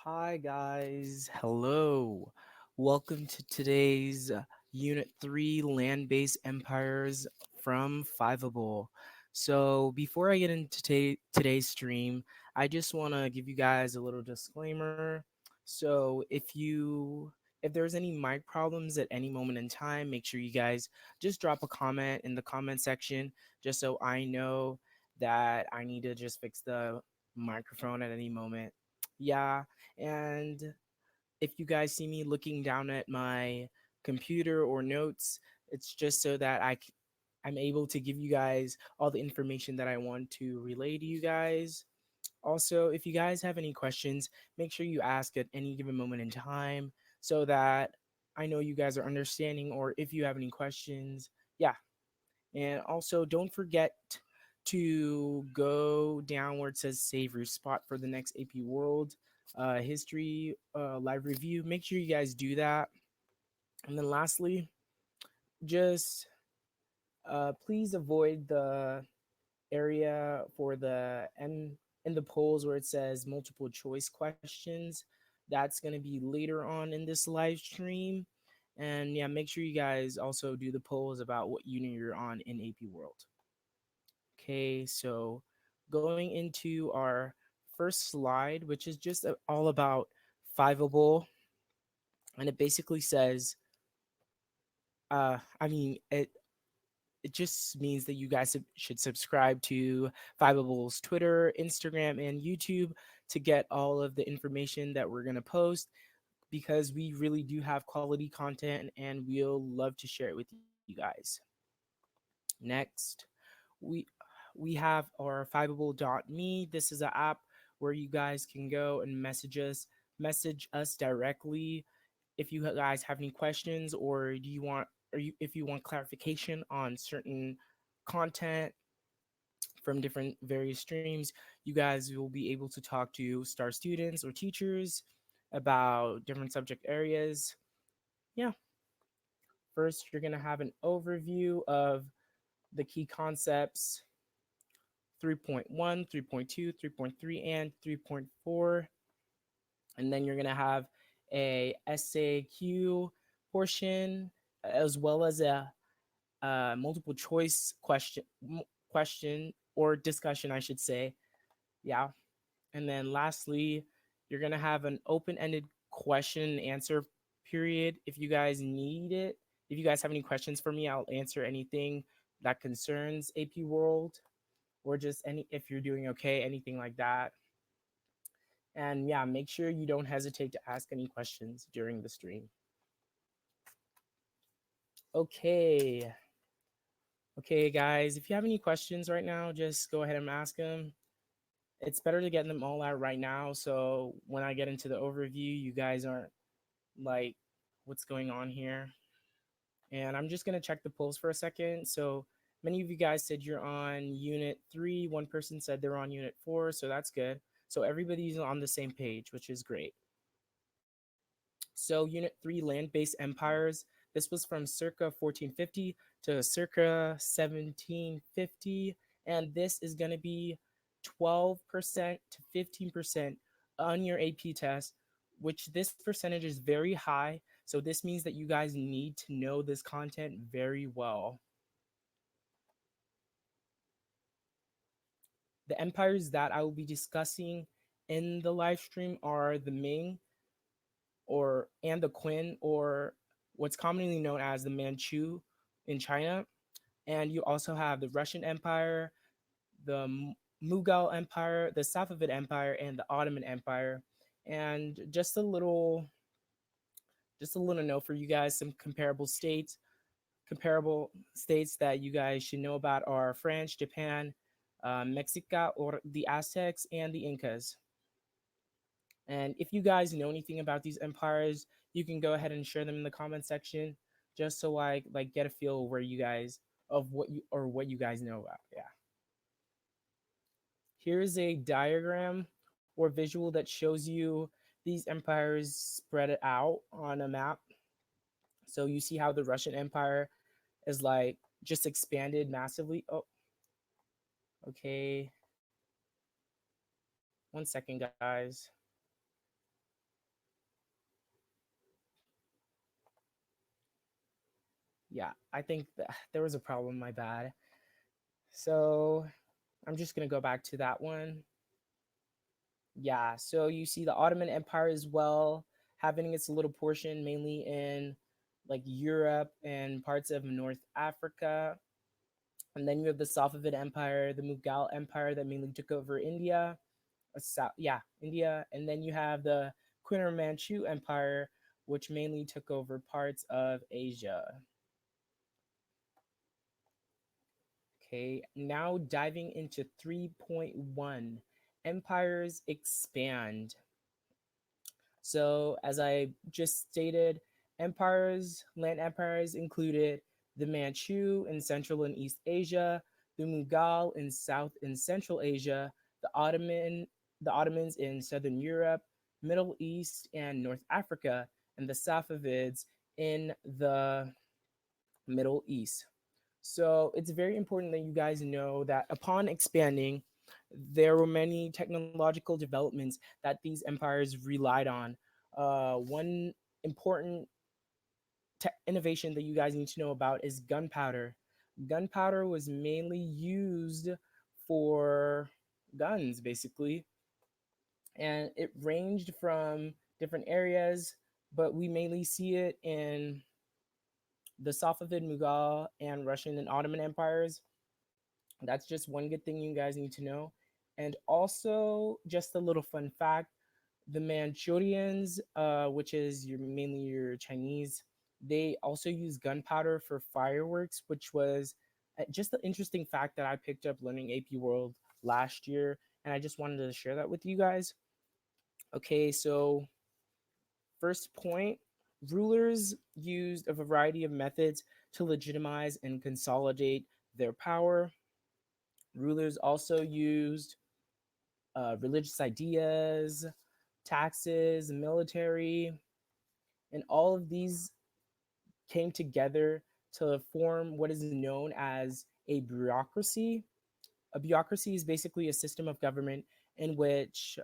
Hi, guys. Hello. Welcome to today's Unit 3 Land Based Empires from Fiveable. So, before I get into today's stream, I just want to give you guys a little disclaimer. So, if there's any mic problems at any moment in time, make sure you guys just drop a comment in the comment section just so I know that I need to just fix the microphone at any moment. Yeah, and if you guys see me looking down at my computer or notes, it's just so that I'm able to give you guys all the information that I want to relay to you guys. Also, if you guys have any questions, make sure you ask at any given moment in time so that I know you guys are understanding, or if you have any questions. Yeah, and also, don't forget to go down where it says save your spot for the next AP World history live review. Make sure you guys do that. And then lastly, just please avoid the area for the end in the polls where it says multiple choice questions. That's going to be later on in this live stream. And yeah, make sure you guys also do the polls about what unit you're on in AP World. Okay, so going into our first slide, which is just all about Fiveable, and it basically says, I mean, it just means that you guys should subscribe to Fiveable's Twitter, Instagram, and YouTube to get all of the information that we're gonna post because we really do have quality content and we'll love to share it with you guys. Next, we we have our fiveable.me. This is an app where you guys can go and message us directly if you guys have any questions, or do you want or you if you want clarification on certain content from different various streams. You guys will be able to talk to star students or teachers about different subject areas. Yeah, first you're going to have an overview of the key concepts: 3.1, 3.2, 3.3, and 3.4. And then you're going to have a SAQ portion as well as a multiple choice question or discussion, I should say. Yeah. And then lastly, you're going to have an open-ended question and answer period if you guys need it. If you guys have any questions for me, I'll answer anything that concerns AP World, or just any if you're doing okay, anything like that. And yeah, make sure you don't hesitate to ask any questions during the stream. Okay. Okay, guys, if you have any questions right now, just go ahead and ask them. It's better to get them all out right now. So when I get into the overview, you guys aren't like, what's going on here? And I'm just going to check the polls for a second. So many of you guys said you're on unit 3. One person said they're on unit 4. So that's good. So everybody's on the same page, which is great. So unit 3, land-based empires. This was from circa 1450 to circa 1750. And this is going to be 12% to 15% on your AP test, which this percentage is very high. So this means that you guys need to know this content very well. The empires that I will be discussing in the live stream are the Ming and the Qin, or what's commonly known as the Manchu in China. And you also have the Russian Empire, the Mughal Empire, the Safavid Empire, and the Ottoman Empire. And just a little note for you guys, some comparable states that you guys should know about are France, Japan, Mexico, or the Aztecs, and the Incas. And if you guys know anything about these empires, you can go ahead and share them in the comment section, just so I like get a feel where you guys of what you guys know about. Yeah. Here's a diagram or visual that shows you these empires spread out on a map. So you see how the Russian Empire is like just expanded massively. Oh, okay. 1 second, guys. Yeah, I think there was a problem. My bad. So I'm just gonna go back to that one. Yeah, so you see the Ottoman Empire as well, having its little portion mainly in like Europe and parts of North Africa. And then you have the Safavid Empire, the Mughal Empire that mainly took over India. India. And then you have the Qing Manchu Empire, which mainly took over parts of Asia. Okay, now diving into 3.1, empires expand. So, as I just stated, land empires included the Manchu in Central and East Asia, the Mughal in South and Central Asia, the Ottomans in Southern Europe, Middle East and North Africa, and the Safavids in the Middle East. So it's very important that you guys know that upon expanding, there were many technological developments that these empires relied on. One important innovation that you guys need to know about is gunpowder. Gunpowder was mainly used for guns, basically, and it ranged from different areas, but we mainly see it in the Safavid, Mughal, and Russian and Ottoman empires. That's just one good thing you guys need to know. And also, just a little fun fact, the Manchurians, which is mainly your Chinese, they also use gunpowder for fireworks, which was just an interesting fact that I picked up learning AP World last year. And I just wanted to share that with you guys. Okay, so first point, rulers used a variety of methods to legitimize and consolidate their power. Rulers also used religious ideas, taxes, military, and all of these came together to form what is known as a bureaucracy. A bureaucracy is basically a system of government in which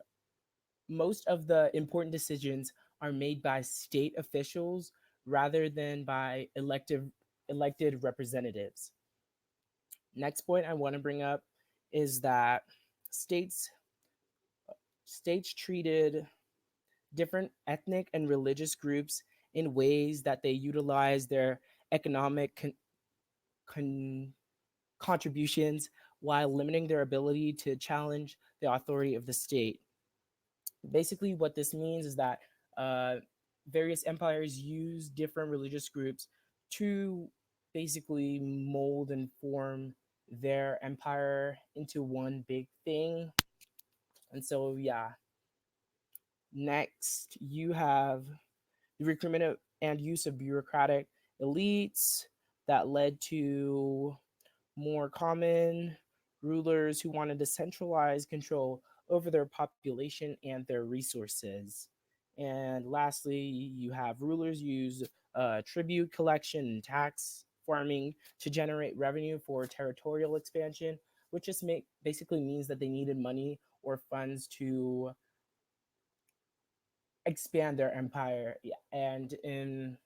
most of the important decisions are made by state officials rather than by elected representatives. Next point I want to bring up is that states states treated different ethnic and religious groups in ways that they utilize their economic con- contributions while limiting their ability to challenge the authority of the state. Basically, what this means is that uh, various empires use different religious groups to basically mold and form their empire into one big thing. And so, yeah, next you have the recruitment and use of bureaucratic elites that led to more common rulers who wanted to centralize control over their population and their resources. And lastly, you have rulers use tribute collection and tax farming to generate revenue for territorial expansion, which just basically means that they needed money or funds to expand their empire, yeah, and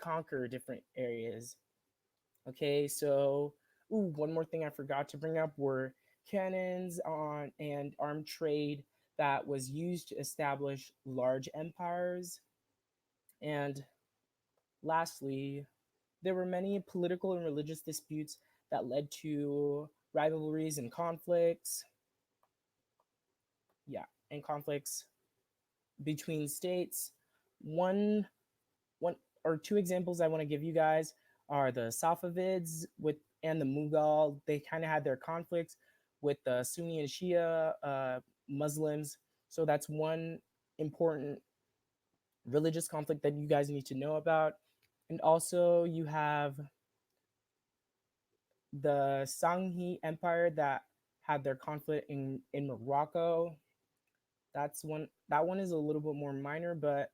conquer different areas. Okay, so one more thing I forgot to bring up were cannons on and armed trade that was used to establish large empires. And lastly, there were many political and religious disputes that led to rivalries and conflicts. Yeah, and conflicts between states. One one or two examples I want to give you guys are the Safavids with and the Mughal. They kind of had their conflicts with the Sunni and Shia Muslims. So that's one important religious conflict that you guys need to know about. And also you have the Sanghi Empire that had their conflict in Morocco. That one is a little bit more minor, but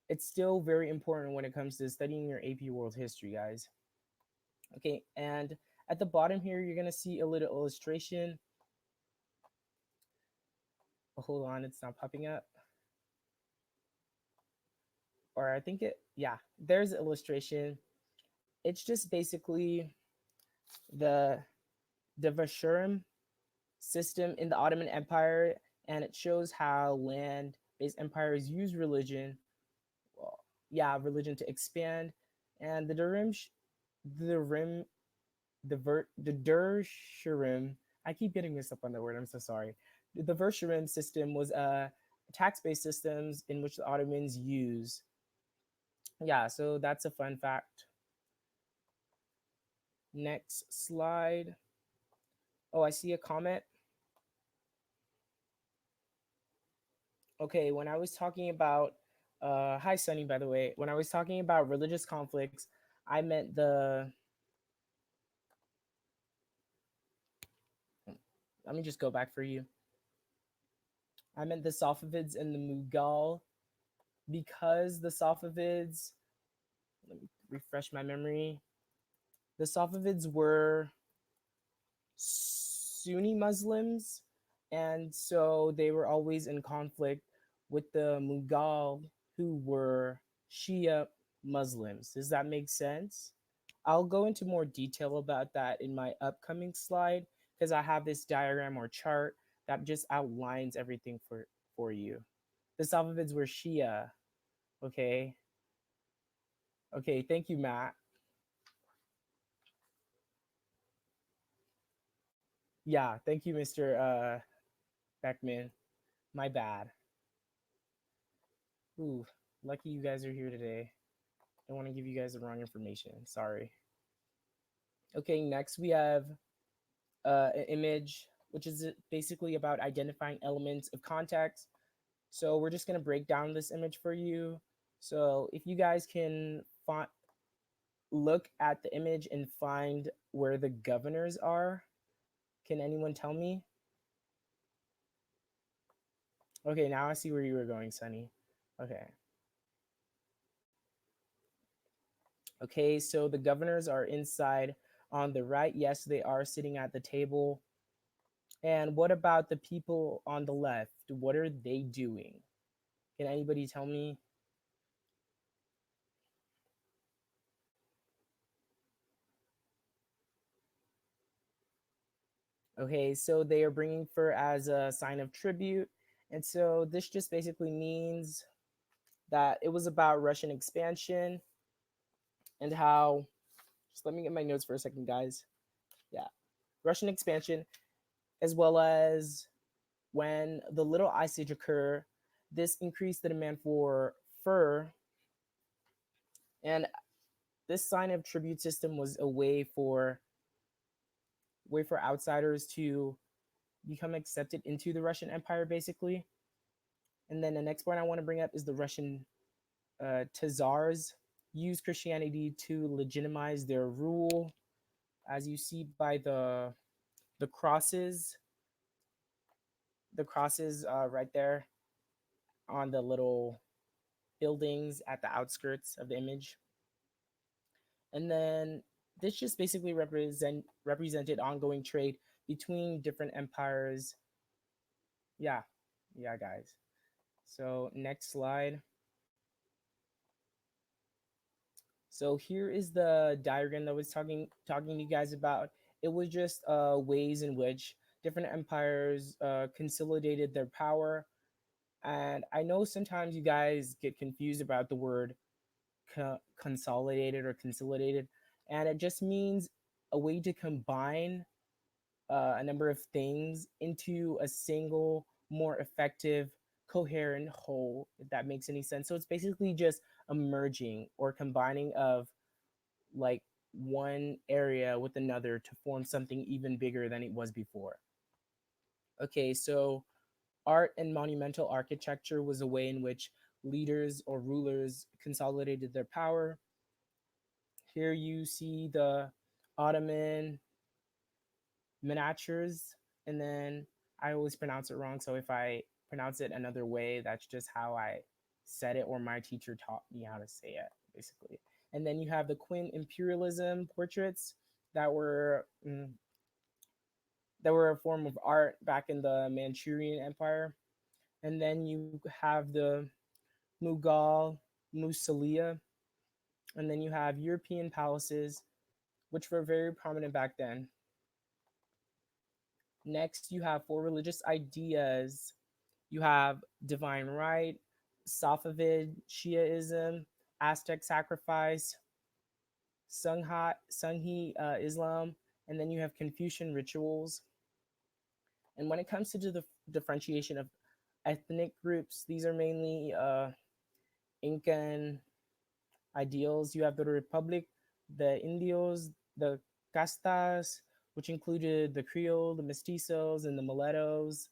it's still very important when it comes to studying your AP World History, guys. Okay, and at the bottom here, you're gonna see a little illustration. Oh, hold on, it's not popping up. Or I think yeah, there's an illustration. It's just basically the Devshirme system in the Ottoman Empire, and it shows how land-based empires use religion, well, yeah, religion to expand. And the rim, the Dershirme, I keep getting mixed up on the word. I'm so sorry. The Dershirme system was a tax-based systems in which the Ottomans use. Yeah, so that's a fun fact. Next slide. Oh, I see a comment. Okay, when I was talking about, hi Sunny, by the way, when I was talking about religious conflicts, I meant let me just go back for you. I meant the Safavids and the Mughal, because the Safavids, let me refresh my memory. The Safavids were Sunni Muslims, and so they were always in conflict with the Mughal, who were Shia Muslims. Does that make sense? I'll go into more detail about that in my upcoming slide because I have this diagram or chart that just outlines everything for you. The Safavids were Shia. Okay. Okay. Thank you, Matt. Yeah. Thank you, Mr. Beckman. My bad. Ooh, lucky you guys are here today. Don't want to give you guys the wrong information. Sorry. Okay. Next, we have an image, which is basically about identifying elements of context. So we're just going to break down this image for you. So if you guys can look at the image and find where the governors are, can anyone tell me? Okay, now I see where you were going, Sunny. Okay. Okay, so the governors are inside on the right. Yes, they are sitting at the table. And what about the people on the left? What are they doing? Can anybody tell me? Okay, so they are bringing fur as a sign of tribute. And so this just basically means that it was about Russian expansion and how, just let me get my notes for a second, guys. Yeah, Russian expansion, as well as when the Little Ice Age occurred, this increased the demand for fur. And this sign of tribute system was a way for outsiders to become accepted into the Russian Empire, basically. And then the next point I want to bring up is the Russian Tsars used Christianity to legitimize their rule, as you see by the crosses, right there on the little buildings at the outskirts of the image. And then this just basically represented ongoing trade between different empires. Yeah, yeah, guys. So next slide. So here is the diagram that I was talking to you guys about. It was just ways in which different empires consolidated their power. And I know sometimes you guys get confused about the word consolidated, and it just means a way to combine a number of things into a single, more effective, coherent whole, if that makes any sense. So it's basically just a merging or combining of like one area with another to form something even bigger than it was before. Okay, so art and monumental architecture was a way in which leaders or rulers consolidated their power. Here you see the Ottoman miniatures, and then I always pronounce it wrong. So if I pronounce it another way, that's just how I said it, or my teacher taught me how to say it, basically. And then you have the Qing imperialism portraits that were a form of art back in the Manchurian Empire. And then you have the Mughal Musalia, And then you have European palaces, which were very prominent back then. Next, you have for religious ideas, you have divine right, Safavid Shiaism, Aztec sacrifice, Sunghi Islam, and then you have Confucian rituals. And when it comes to the differentiation of ethnic groups, these are mainly Incan ideals. You have the Republic, the Indios, the Castas, which included the Creole, the Mestizos, and the Muletos.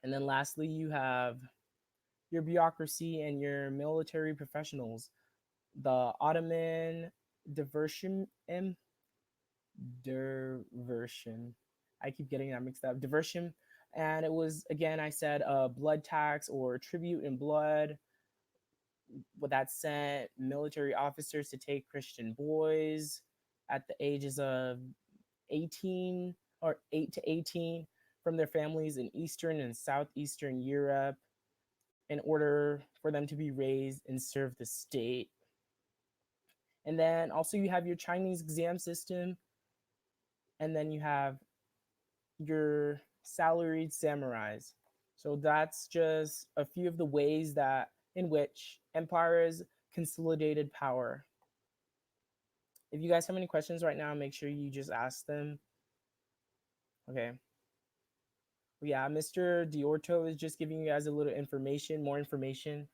And then lastly, you have your bureaucracy and your military professionals. The Ottoman diversion, diversion. I keep getting that mixed up. Diversion, and it was again I said a blood tax or tribute in blood. What that sent military officers to take Christian boys at the ages of 18 or 8 to 18 from their families in Eastern and Southeastern Europe in order for them to be raised and serve the state. And then also you have your Chinese exam system, and then you have your salaried samurais. So that's just a few of the ways that in which empires consolidated power. If you guys have any questions right now, make sure you just ask them. Okay. Yeah, Mr. Diorto is just giving you guys a little information, more information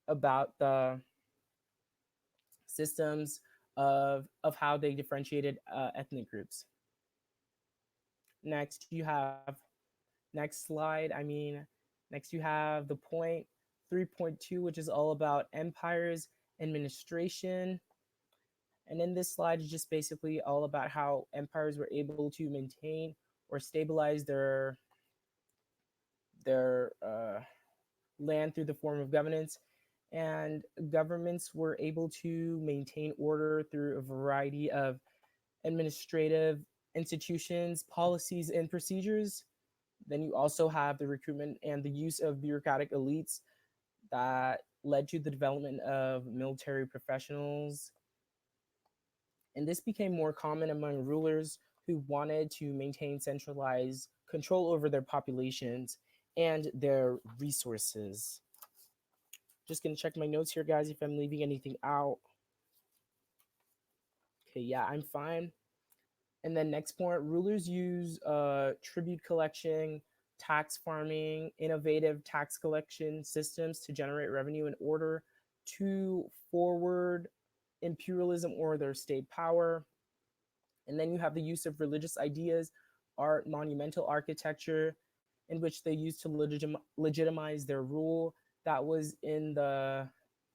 about the systems of how they differentiated ethnic groups. Next, you have next slide. Next you have the point 3.2, which is all about empires, administration. And in this slide is just basically all about how empires were able to maintain or stabilize their land through the form of governance. And governments were able to maintain order through a variety of administrative institutions, policies, and procedures. Then you also have the recruitment and the use of bureaucratic elites that led to the development of military professionals. And this became more common among rulers who wanted to maintain centralized control over their populations and their resources. Just gonna check my notes here, guys, if I'm leaving anything out. Okay, yeah, I'm fine. And then next point, rulers use tribute collection, tax farming, innovative tax collection systems to generate revenue in order to forward imperialism or their state power. And then you have the use of religious ideas, art, monumental architecture, in which they used to legitimize their rule. That was in the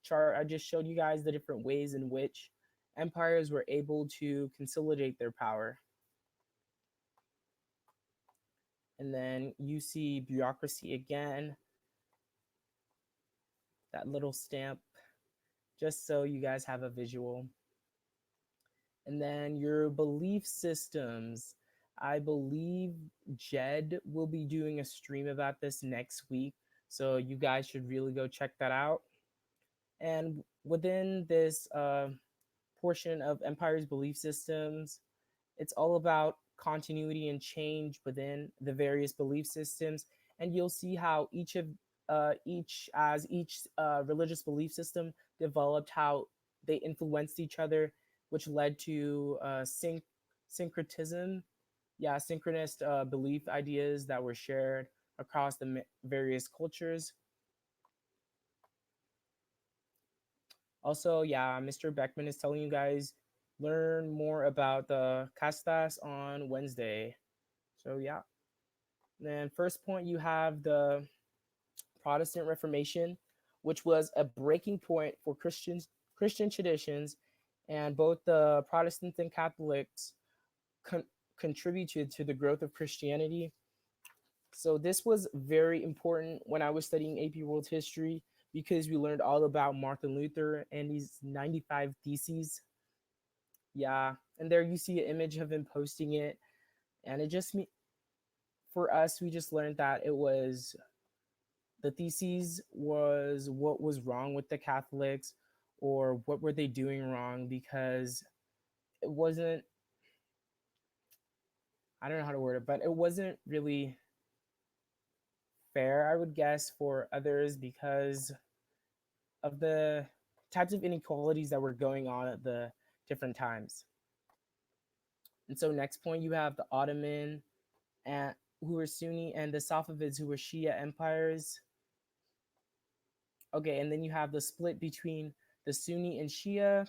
chart I just showed you guys, the different ways in which empires were able to consolidate their power. And then you see bureaucracy again, that little stamp, just so you guys have a visual. And then your belief systems. I believe Jed will be doing a stream about this next week, so you guys should really go check that out. And within this portion of Empire's belief systems, it's all about continuity and change within the various belief systems, and you'll see how each religious belief system developed, how they influenced each other, which led to syncretism, synchronous belief ideas that were shared across the various cultures. Also, yeah, Mr. Beckman is telling you guys learn more about the castas on Wednesday. So yeah. Then first point, you have the Protestant Reformation, which was a breaking point for Christian traditions, and both the Protestants and Catholics contributed to the growth of Christianity. So this was very important when I was studying AP World History, because we learned all about Martin Luther and his 95 theses. Yeah, and there you see an image of him posting it, and it just for us, we just learned that it was the theses was what was wrong with the Catholics, or what were they doing wrong, because it wasn't, I don't know how to word it, but it wasn't really fair, I would guess, for others because of the types of inequalities that were going on at the different times. And so next point, you have the Ottoman and who were Sunni, and the Safavids who were Shia empires. Okay, and then you have the split between the Sunni and Shia.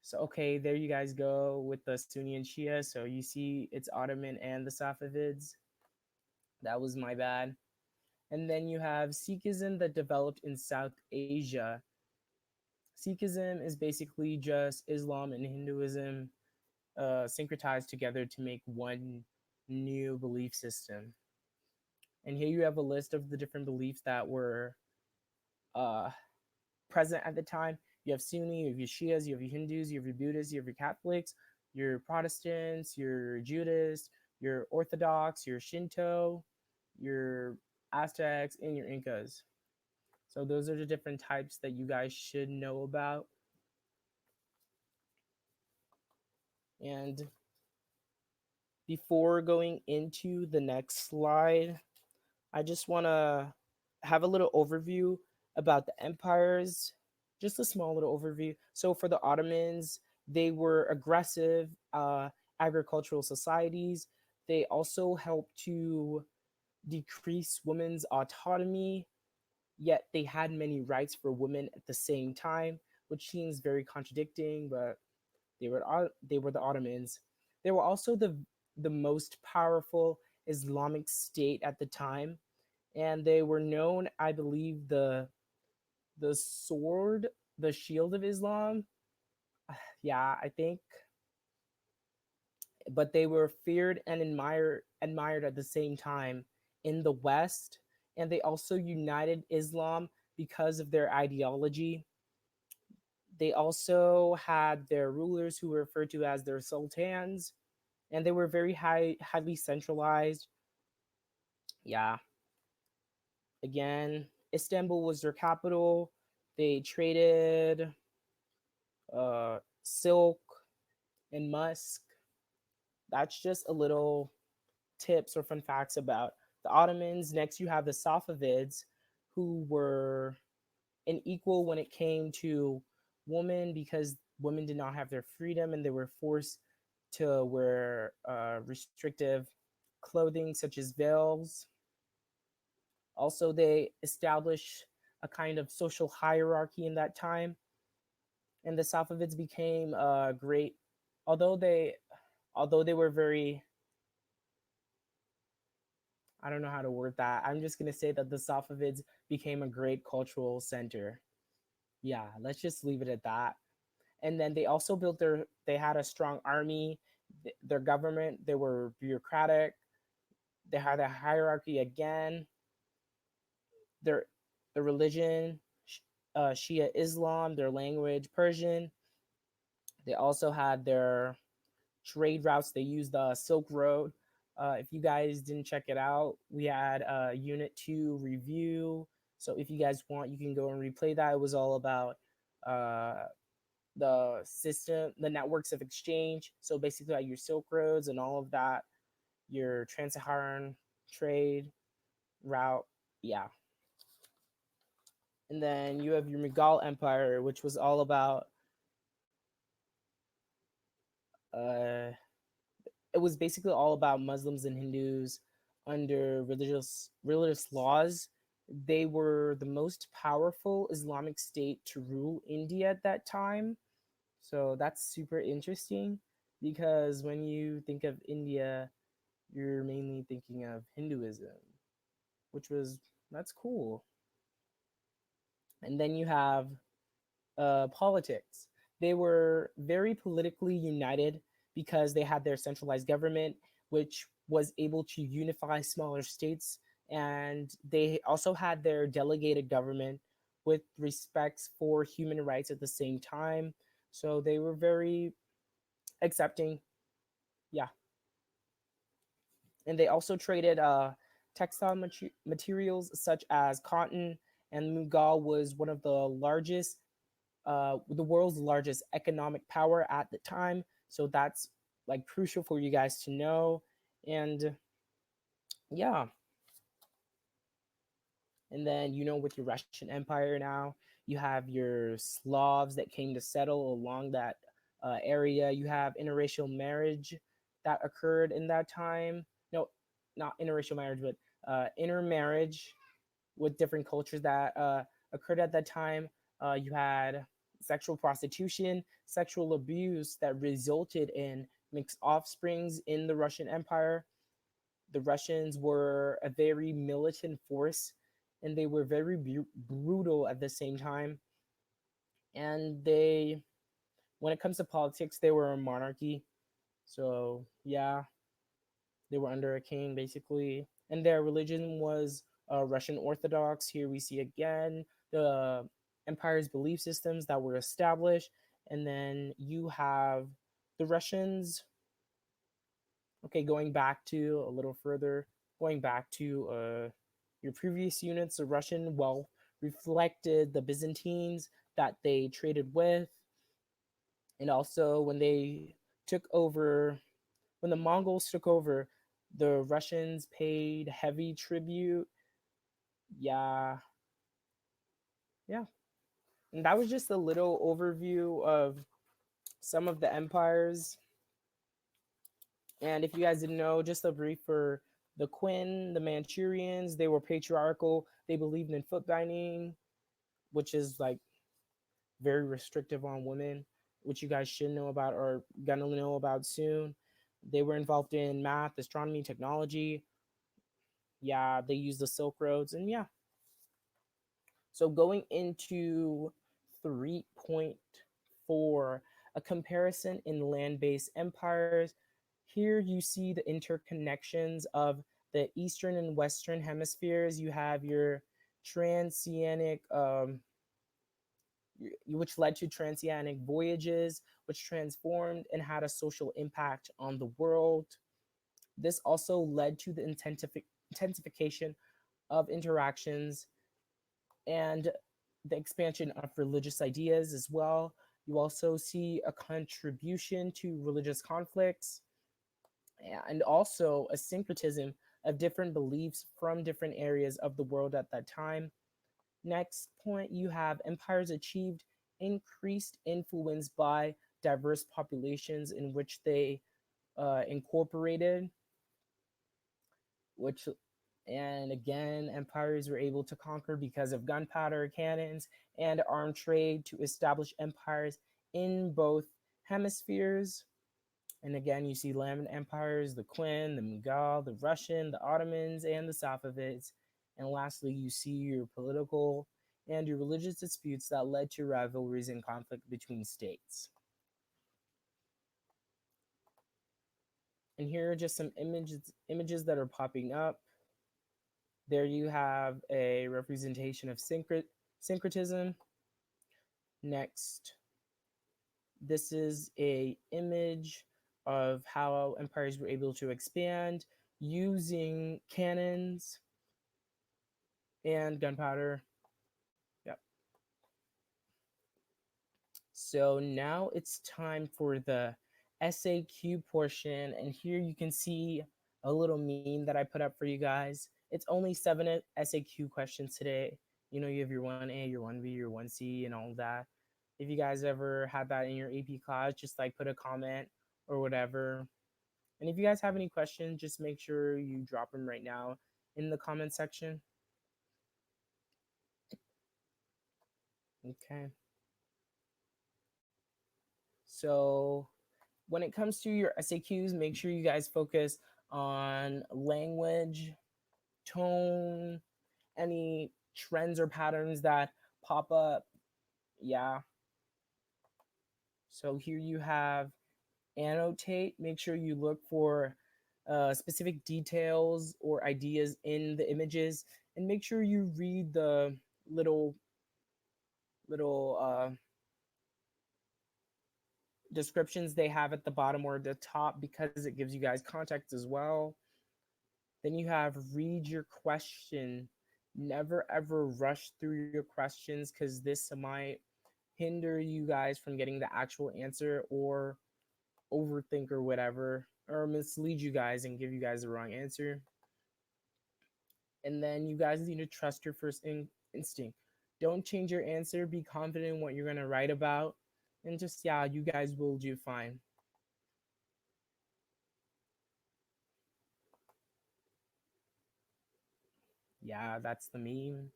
So okay, there you guys go with the Sunni and Shia. So you see it's Ottoman and the Safavids. That was my bad. And then you have Sikhism that developed in South Asia. Sikhism is basically just Islam and Hinduism syncretized together to make one new belief system. And here you have a list of the different beliefs that were uh, present at the time. You have Sunni, you have your Shias, you have your Hindus, you have your Buddhists, you have your Catholics, your Protestants, your Judists, your Orthodox, your Shinto, your Aztecs, and your Incas. So those are the different types that you guys should know about. And before going into the next slide, I just want to have a little overview about the empires, just a small little overview. So for the Ottomans, they were aggressive agricultural societies. They also helped to decrease women's autonomy, yet they had many rights for women at the same time, which seems very contradicting, but they were the Ottomans. They were also the most powerful Islamic state at the time, and they were known, I believe, the sword, the shield of Islam. Yeah, I think, but they were feared and admired at the same time in the West, and they also united Islam because of their ideology. They also had their rulers who were referred to as their sultans, and they were very highly centralized. Yeah, again, Istanbul was their capital. They traded silk and musk. That's just a little tips or fun facts about the Ottomans. Next, you have the Safavids, who were an equal when it came to women because women did not have their freedom and they were forced to wear restrictive clothing such as veils. Also, they established a kind of social hierarchy in that time, and the Safavids became great, although they although they were very, I don't know how to word that. I'm just gonna say that the Safavids became a great cultural center. Yeah, let's just leave it at that. And then they also they had a strong army, their government, they were bureaucratic, they had a hierarchy again, their religion, Shia Islam, their language, Persian. They also had their trade routes. They used the Silk Road. If you guys didn't check it out, we had a Unit 2 review. So if you guys want, you can go and replay that. It was all about uh, the system, the networks of exchange. So basically, like your Silk Roads and all of that, your Trans-Saharan trade route. Yeah. And then you have your Mughal Empire, which was all about uh, it was basically all about Muslims and Hindus under religious laws. They were the most powerful Islamic state to rule India at that time. So that's super interesting because when you think of India, you're mainly thinking of Hinduism, which was that's cool. And then you have politics. They were very politically united because they had their centralized government, which was able to unify smaller states. And they also had their delegated government with respects for human rights at the same time. So they were very accepting. Yeah. And they also traded textile materials such as cotton. And Mughal was one of the largest the world's largest economic power at the time. So that's like crucial for you guys to know. And yeah, and then with your Russian Empire now, you have your Slavs that came to settle along that area. You have interracial marriage that occurred in that time. No, not interracial marriage, but intermarriage with different cultures that occurred at that time. You had sexual prostitution, sexual abuse that resulted in mixed offsprings in the Russian Empire. The Russians were a very militant force, and they were very brutal at the same time. And when it comes to politics, they were a monarchy. So yeah, they were under a king basically, and their religion was Russian Orthodox. Here we see again the empire's belief systems that were established, and then you have the Russians. Okay, going back to a little further, going back to your previous units, the Russian wealth reflected the Byzantines that they traded with, and also when the Mongols took over, the Russians paid heavy tribute. Yeah, yeah. And that was just a little overview of some of the empires. And if you guys didn't know, just a brief for the Qing, the Manchurians, they were patriarchal. They believed in foot binding, which is like very restrictive on women, which you guys should know about or gonna know about soon. They were involved in math, astronomy, technology. Yeah, they used the Silk Roads, and yeah. So going into 3.4, a comparison in land-based empires. Here you see the interconnections of the eastern and western hemispheres. You have your transoceanic, which led to transoceanic voyages, which transformed and had a social impact on the world. This also led to the intensification of interactions and the expansion of religious ideas as well. You also see a contribution to religious conflicts and also a syncretism of different beliefs from different areas of the world at that time. Next point, you have empires achieved increased influence by diverse populations in which they incorporated, which and again, empires were able to conquer because of gunpowder, cannons, and armed trade to establish empires in both hemispheres. And again, you see land empires, the Qing, the Mughal, the Russian, the Ottomans, and the Safavids. And lastly, you see your political and your religious disputes that led to rivalries and conflict between states. And here are just some images that are popping up. There you have a representation of syncretism. Next, this is a image of how empires were able to expand using cannons and gunpowder. Yep. So now it's time for the SAQ portion, and here you can see a little meme that I put up for you guys. It's only 7 SAQ questions today. You have your 1A, your 1B, your 1C, and all of that. If you guys ever had that in your AP class, just like put a comment or whatever. And if you guys have any questions, just make sure you drop them right now in the comment section. Okay. So when it comes to your SAQs, make sure you guys focus on language, tone, any trends or patterns that pop up. Yeah. So here you have annotate. Make sure you look for specific details or ideas in the images, and make sure you read the little descriptions they have at the bottom or the top, because it gives you guys context as well. Then you have read your question. Never ever rush through your questions, because this might hinder you guys from getting the actual answer or overthink or whatever, or mislead you guys and give you guys the wrong answer. And then you guys need to trust your first instinct. Don't change your answer. Be confident in what you're going to write about. And just, yeah, you guys will do fine. Yeah, that's the meme.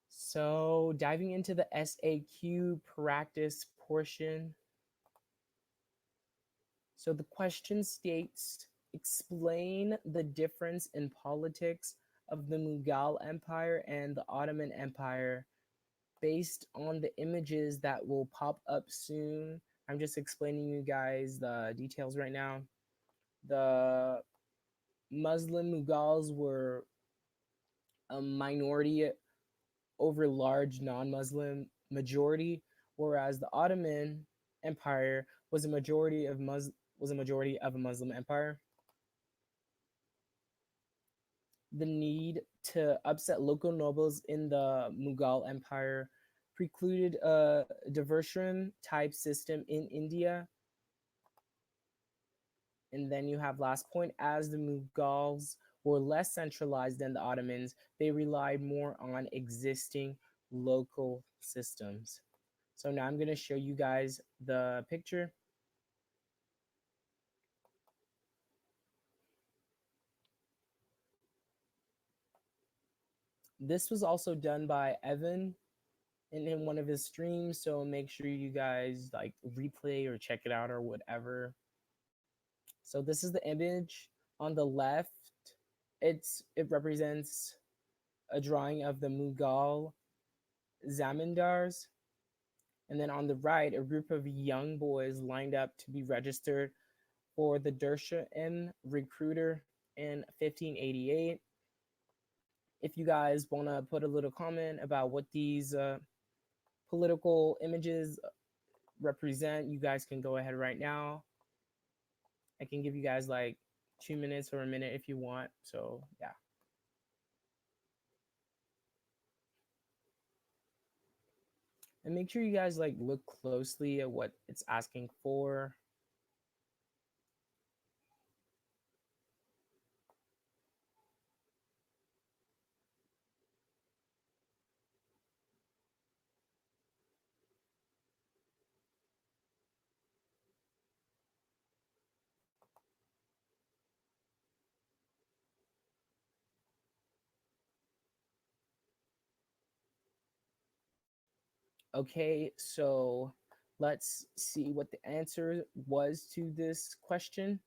So, diving into the SAQ practice portion. So, the question states explain the difference in politics of the Mughal Empire and the Ottoman Empire based on the images that will pop up soon. I'm just explaining you guys the details right now. The Muslim Mughals were a minority over large non-Muslim majority, whereas the Ottoman Empire was a majority of a Muslim empire. The need to upset local nobles in the Mughal Empire precluded a Devshirme type system in India. And then you have last point, as the Mughals were less centralized than the Ottomans, they relied more on existing local systems. So now I'm going to show you guys the picture. This was also done by Evan in one of his streams, so make sure you guys like replay or check it out or whatever. So this is the image. On the left, it represents a drawing of the Mughal zamindars, and then on the right, a group of young boys lined up to be registered for the Devshirme recruiter in 1588. If you guys want to put a little comment about what these political images represent, you guys can go ahead right now. I can give you guys like 2 minutes or a minute if you want. So yeah. And make sure you guys like look closely at what it's asking for. Okay, so let's see what the answer was to this question.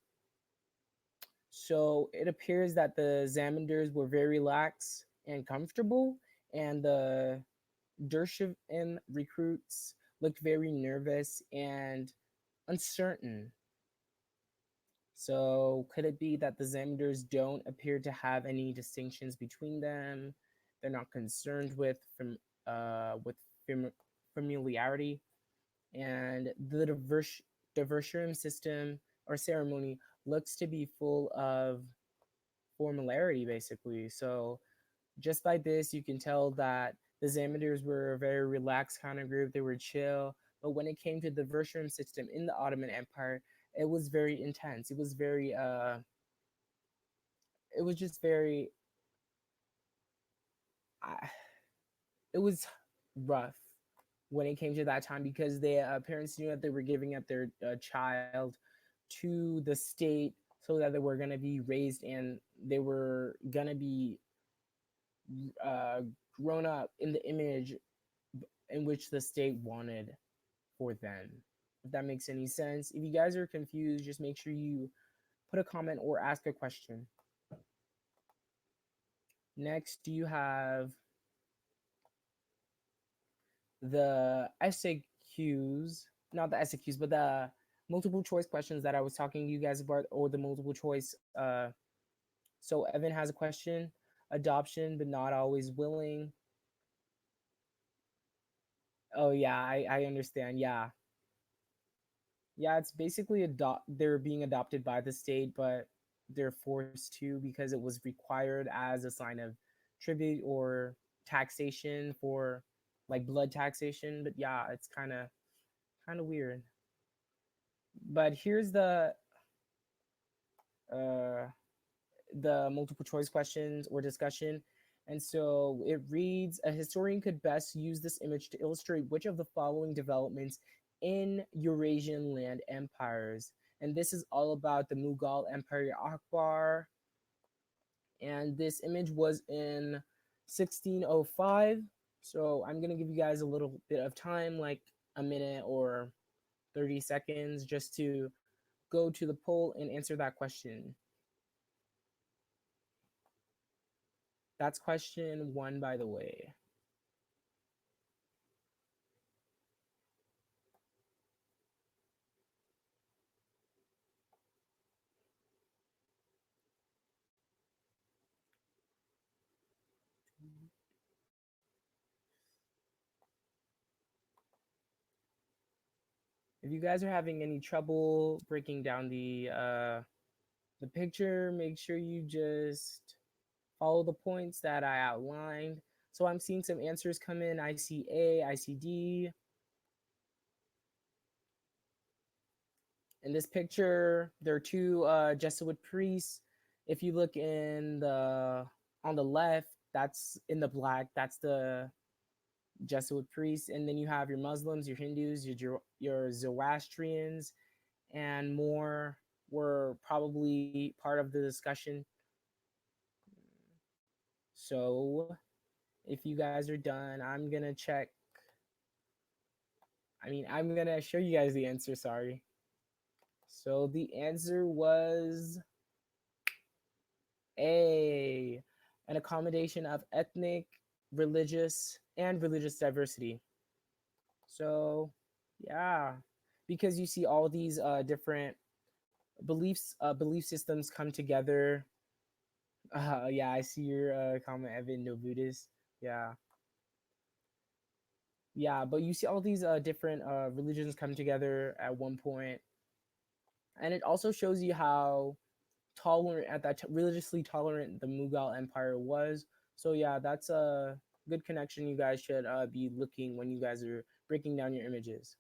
So it appears that the Zamindars were very lax and comfortable, and the Devshirme recruits looked very nervous and uncertain. So could it be that the Zamindars don't appear to have any distinctions between them? They're not concerned with familiarity, and the Devshirme system or ceremony looks to be full of formality, basically. So just by this, you can tell that the Zamindars were a very relaxed kind of group. They were chill. But when it came to the Devshirme system in the Ottoman Empire, it was very intense. It was very, it was just very, uh, it was rough when it came to that time because the parents knew that they were giving up their child to the state so that they were going to be raised and they were going to be uh, grown up in the image in which the state wanted for them. If that makes any sense. If you guys are confused, just make sure you put a comment or ask a question. Next, you have the SAQs, not the SAQs, but the multiple choice questions that I was talking to you guys about, or the multiple choice. So Evan has a question: adoption, but not always willing. Oh yeah, I understand. Yeah, yeah, it's basically they're being adopted by the state, but they're forced to because it was required as a sign of tribute or taxation for like blood taxation. But yeah, it's kind of weird. But here's uh, the multiple choice questions or discussion. And so it reads, a historian could best use this image to illustrate which of the following developments in Eurasian land empires. And this is all about the Mughal Empire Akbar. And this image was in 1605. So I'm going to give you guys a little bit of time, like a minute or 30 seconds, just to go to the poll and answer that question. That's question one, by the way. If you guys are having any trouble breaking down the picture, make sure you just follow the points that I outlined. So I'm seeing some answers come in. I see A, I see D. In this picture, there are two Jesuit priests. If you look in the on the left, that's in the black. That's the Jesuit priests, and then you have your Muslims, your Hindus, your Zoroastrians, and more were probably part of the discussion. So if you guys are done, I'm gonna check. I'm gonna show you guys the answer. Sorry. So the answer was A, an accommodation of ethnic, religious, and religious diversity. So, yeah, because you see all these different belief systems come together. Yeah, I see your comment, Evan. No Buddhist. Yeah, yeah, but you see all these different religions come together at one point, and it also shows you how tolerant at religiously tolerant the Mughal Empire was. So yeah, that's a good connection you guys should be looking when you guys are breaking down your images.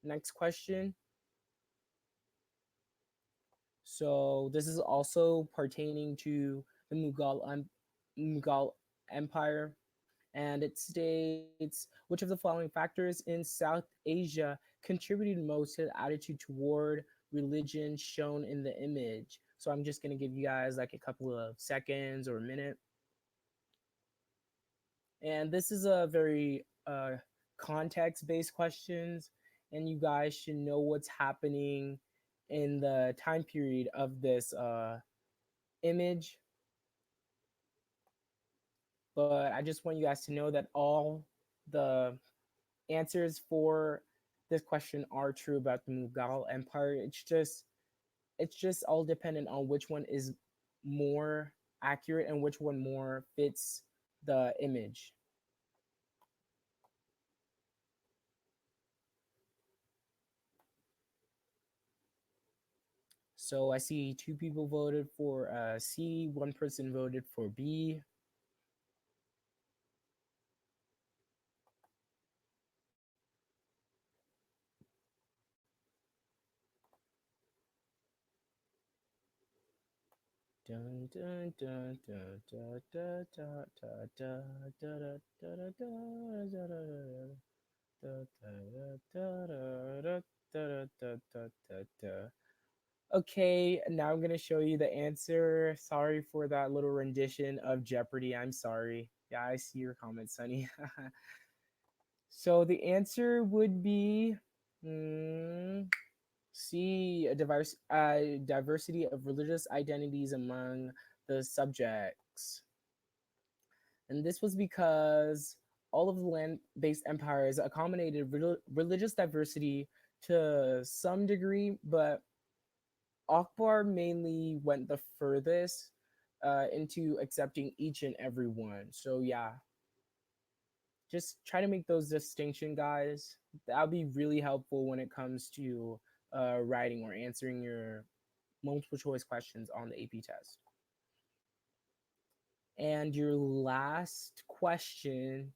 Next question. So this is also pertaining to the Mughal Empire, and it states which of the following factors in South Asia contributed most to the attitude toward religion shown in the image. So I'm just gonna give you guys like a couple of seconds or a minute, and this is a very context-based questions, and you guys should know what's happening in the time period of this image. But I just want you guys to know that all the answers for this question are true about the Mughal Empire. It's just all dependent on which one is more accurate and which one more fits the image. So I see two people voted for C, one person voted for B. Dun, dun, dun, dun, dun, dun, dun, dun, dun, dun, dun, dun, dun, Okay, now I'm gonna show you the answer. Sorry for that little rendition of Jeopardy. I'm sorry. Yeah, I see your comment, Sunny. So the answer would be C, a diversity of religious identities among the subjects. And this was because all of the land-based empires accommodated religious diversity to some degree, but Akbar mainly went the furthest into accepting each and every one. So yeah, just try to make those distinction, guys. That'll be really helpful when it comes to writing or answering your multiple choice questions on the AP test. And your last question,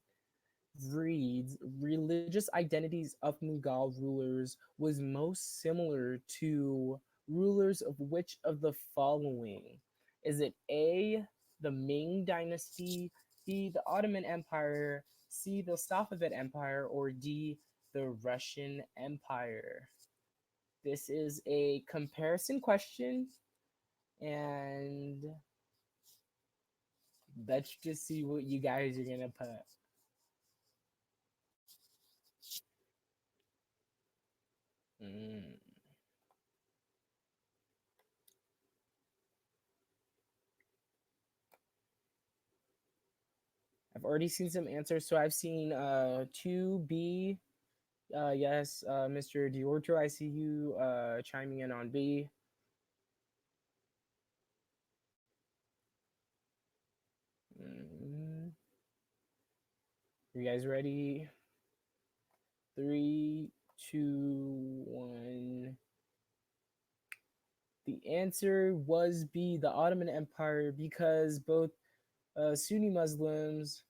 reads religious identities of Mughal rulers was most similar to rulers of which of the following? Is it A, the Ming Dynasty, B, the Ottoman Empire, C, the Safavid Empire, or D, the Russian Empire? This is a comparison question, and let's just see what you guys are gonna put. Mm. I've already seen some answers. So I've seen 2B. Yes, Mr. Diorto, I see you chiming in on B. Mm, you guys ready? Three, two, one. The answer was B, the Ottoman Empire, because both Sunni Muslims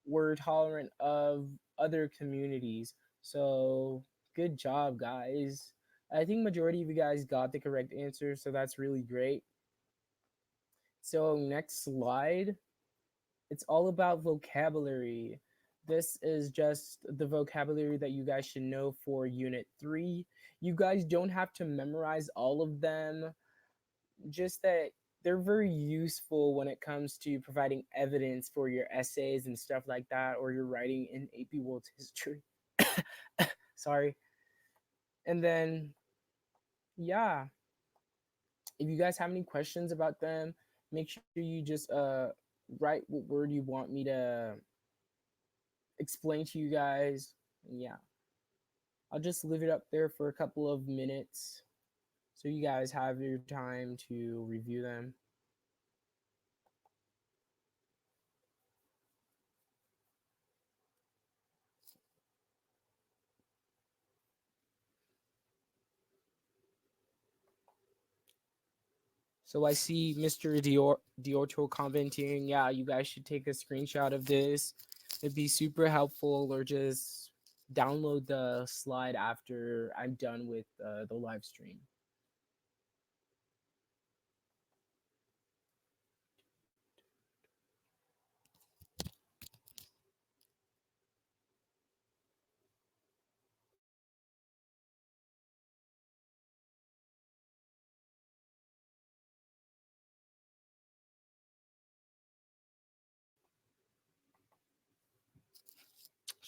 were tolerant of other communities. So good job, guys. I think majority of you guys got the correct answer, so that's really great. So next slide, it's all about vocabulary. This is just the vocabulary that you guys should know for Unit 3. You guys don't have to memorize all of them, just that they're very useful when it comes to providing evidence for your essays and stuff like that, or your writing in AP World History. Sorry. And then, yeah, if you guys have any questions about them, make sure you just write what word you want me to explain to you guys. Yeah, I'll just leave it up there for a couple of minutes so you guys have your time to review them. So I see Mr. Diorto commenting, yeah, you guys should take a screenshot of this. It'd be super helpful, or just download the slide after I'm done with the live stream.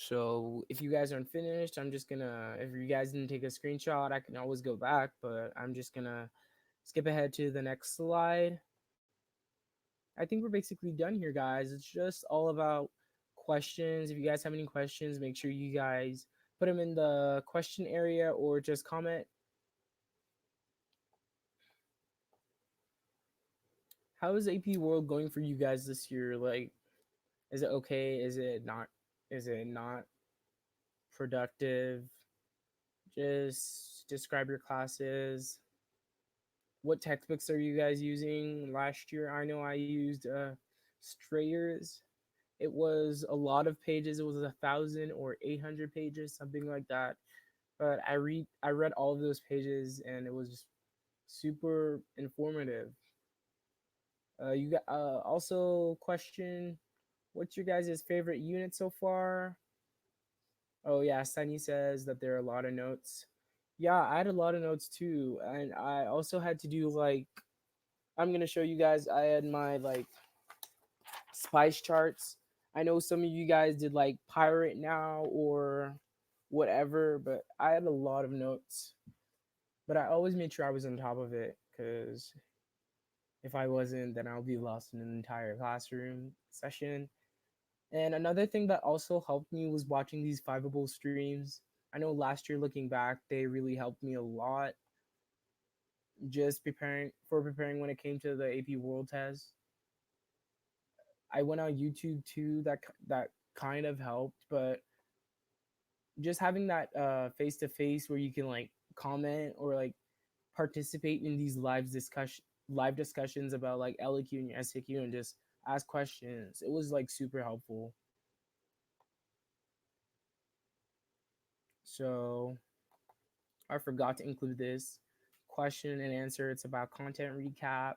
So if you guys aren't finished, I'm just gonna, if you guys didn't take a screenshot, I can always go back, but I'm just gonna skip ahead to the next slide. I think we're basically done here, guys. It's just all about questions. If you guys have any questions, make sure you guys put them in the question area or just comment. How is AP World going for you guys this year? Like, is it okay? Is it not? Is it not productive? Just describe your classes. What textbooks are you guys using? Last year, I know I used Strayer's. It was a lot of pages. It was 1,000 or 800 pages, something like that. But I read all of those pages, and it was super informative. You got also question, what's your guys' favorite unit so far? Oh yeah, Sunny says that there are a lot of notes. Yeah, I had a lot of notes too, and I also had to do like, I'm gonna show you guys. I had my like spice charts. I know some of you guys did like pirate now or whatever, but I had a lot of notes. But I always made sure I was on top of it, because if I wasn't, then I'll be lost in an entire classroom session. And another thing that also helped me was watching these Fiveable streams. I know last year, looking back, they really helped me a lot, just preparing when it came to the AP World Test. I went on YouTube too. That kind of helped, but just having that face to face where you can like comment or like participate in these live discussions about like LAQ and your SAQ and just ask questions. It was like super helpful. So I forgot to include this question and answer. It's about content recap,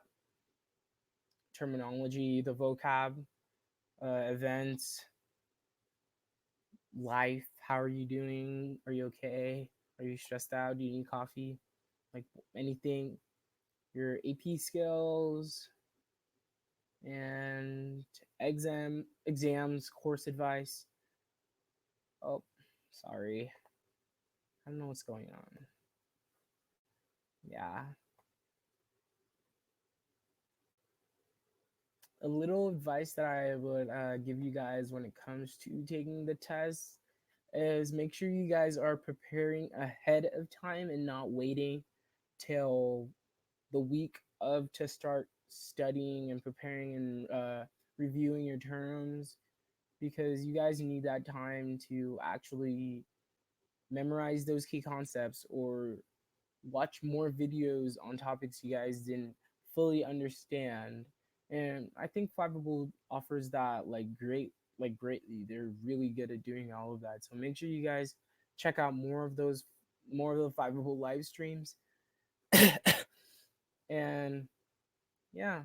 terminology, the vocab, events, life. How are you doing? Are you okay? Are you stressed out? Do you need coffee? Like anything. Your AP skills and exams, course advice. Oh, sorry. I don't know what's going on. Yeah. A little advice that I would give you guys when it comes to taking the test is make sure you guys are preparing ahead of time and not waiting till the week of to start studying and preparing and reviewing your terms, because you guys need that time to actually memorize those key concepts or watch more videos on topics you guys didn't fully understand. And I think Fiveable offers that like greatly. They're really good at doing all of that. So make sure you guys check out more of the Fiveable live streams. And yeah.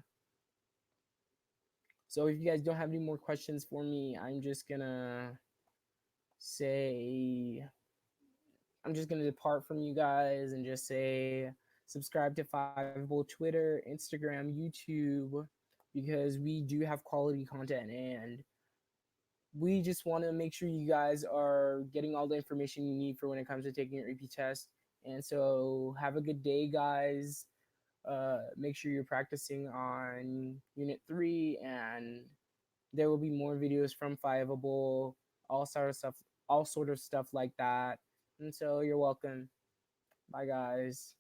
So if you guys don't have any more questions for me, say I'm just gonna depart from you guys and just say subscribe to Fiveable Twitter, Instagram, YouTube, because we do have quality content and we just want to make sure you guys are getting all the information you need for when it comes to taking your AP test. And so have a good day, guys. Make sure you're practicing on Unit 3, and there will be more videos from Fiveable, all sort of stuff like that. And so you're welcome. Bye, guys.